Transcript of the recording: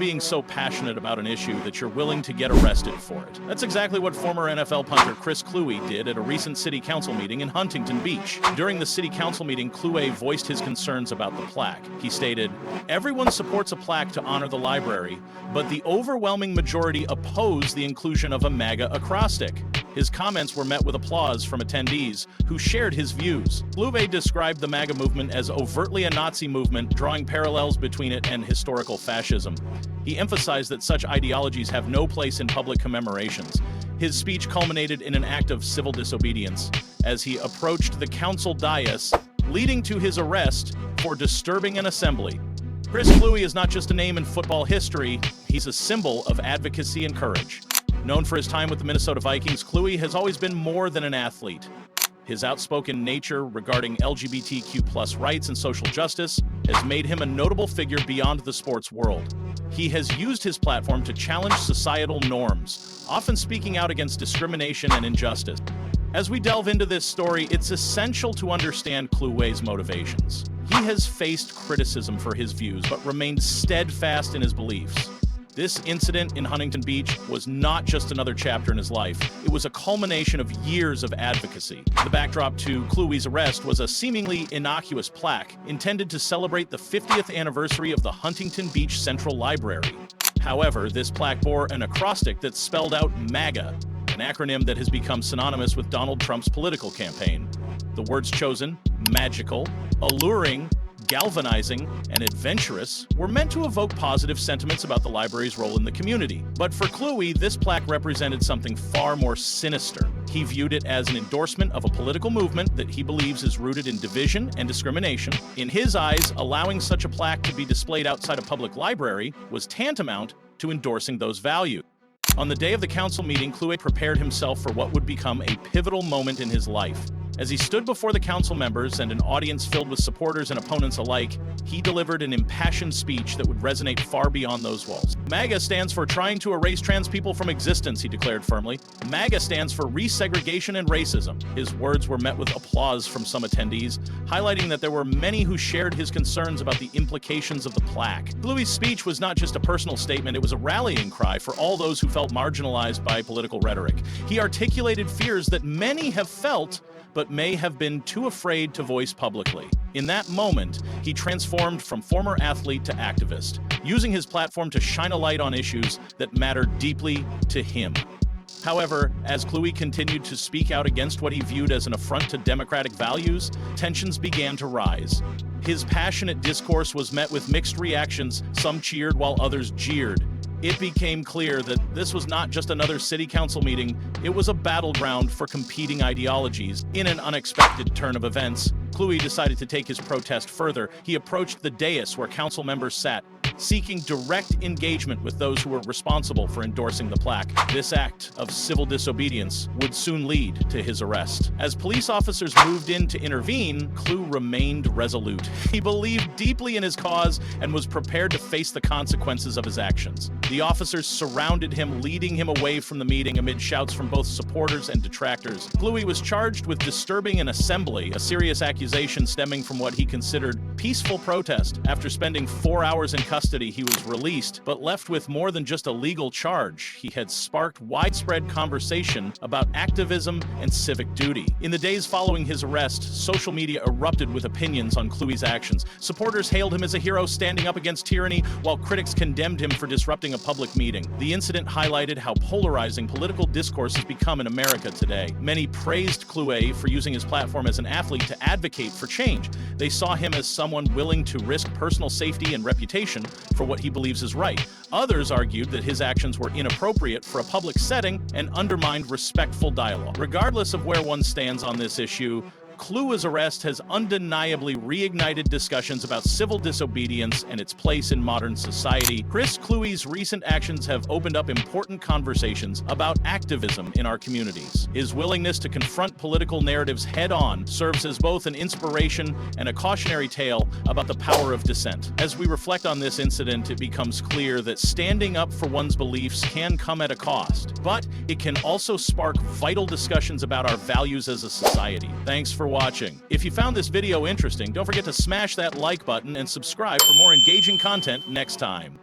being so passionate about an issue that you're willing to get arrested for it. That's exactly what former NFL punter Kluwe did at a recent city council meeting in Huntington Beach. During the city council meeting, Kluwe voiced his concerns about the plaque. He stated, "Everyone supports a plaque to honor the library, but the overwhelming majority oppose the inclusion of a MAGA acrostic." His comments were met with applause from attendees who shared his views. Kluwe described the MAGA movement as overtly a Nazi movement, drawing parallels between it and historical fascism. He emphasized that such ideologies have no place in public commemorations. His speech culminated in an act of civil disobedience as he approached the council dais, leading to his arrest for disturbing an assembly. Kluwe is not just a name in football history, he's a symbol of advocacy and courage. Known for his time with the Minnesota Vikings, Kluwe has always been more than an athlete. His outspoken nature regarding LGBTQ+ rights and social justice has made him a notable figure beyond the sports world. He has used his platform to challenge societal norms, often speaking out against discrimination and injustice. As we delve into this story, it's essential to understand Kluwe's motivations. He has faced criticism for his views, but remained steadfast in his beliefs. This incident in Huntington Beach was not just another chapter in his life. It was a culmination of years of advocacy. The backdrop to Kluwe's arrest was a seemingly innocuous plaque intended to celebrate the 50th anniversary of the Huntington Beach Central Library. However, this plaque bore an acrostic that spelled out MAGA, an acronym that has become synonymous with Donald Trump's political campaign. The words chosen, magical, alluring, galvanizing, and adventurous, were meant to evoke positive sentiments about the library's role in the community. But for Kluwe, this plaque represented something far more sinister. He viewed it as an endorsement of a political movement that he believes is rooted in division and discrimination. In his eyes, allowing such a plaque to be displayed outside a public library was tantamount to endorsing those values. On the day of the council meeting, Kluwe prepared himself for what would become a pivotal moment in his life. As he stood before the council members and an audience filled with supporters and opponents alike, he delivered an impassioned speech that would resonate far beyond those walls. MAGA stands for trying to erase trans people from existence, he declared firmly. MAGA stands for resegregation and racism. His words were met with applause from some attendees, highlighting that there were many who shared his concerns about the implications of the plaque. Kluwe's speech was not just a personal statement, it was a rallying cry for all those who felt marginalized by political rhetoric. He articulated fears that many have felt but may have been too afraid to voice publicly. In that moment, he transformed from former athlete to activist, using his platform to shine a light on issues that matter deeply to him. However, as Kluwe continued to speak out against what he viewed as an affront to democratic values, tensions began to rise. His passionate discourse was met with mixed reactions, some cheered while others jeered. It became clear that this was not just another city council meeting, it was a battleground for competing ideologies. In an unexpected turn of events, Kluwe decided to take his protest further. He approached the dais where council members sat, seeking direct engagement with those who were responsible for endorsing the plaque. This act of civil disobedience would soon lead to his arrest. As police officers moved in to intervene, Kluwe remained resolute. He believed deeply in his cause and was prepared to face the consequences of his actions. The officers surrounded him, leading him away from the meeting amid shouts from both supporters and detractors. Kluwe was charged with disturbing an assembly, a serious accusation stemming from what he considered peaceful protest. After spending 4 hours in custody, he was released, but left with more than just a legal charge. He had sparked widespread conversation about activism and civic duty. In the days following his arrest, social media erupted with opinions on Kluwe's actions. Supporters hailed him as a hero standing up against tyranny, while critics condemned him for disrupting a public meeting. The incident highlighted how polarizing political discourse has become in America today. Many praised Kluwe for using his platform as an athlete to advocate for change. They saw him as someone willing to risk personal safety and reputation for what he believes is right. Others argued that his actions were inappropriate for a public setting and undermined respectful dialogue. Regardless of where one stands on this issue, Kluwe's arrest has undeniably reignited discussions about civil disobedience and its place in modern society. Kluwe's recent actions have opened up important conversations about activism in our communities. His willingness to confront political narratives head-on serves as both an inspiration and a cautionary tale about the power of dissent. As we reflect on this incident, it becomes clear that standing up for one's beliefs can come at a cost, but it can also spark vital discussions about our values as a society. Thanks for watching. If you found this video interesting, don't forget to smash that like button and subscribe for more engaging content next time.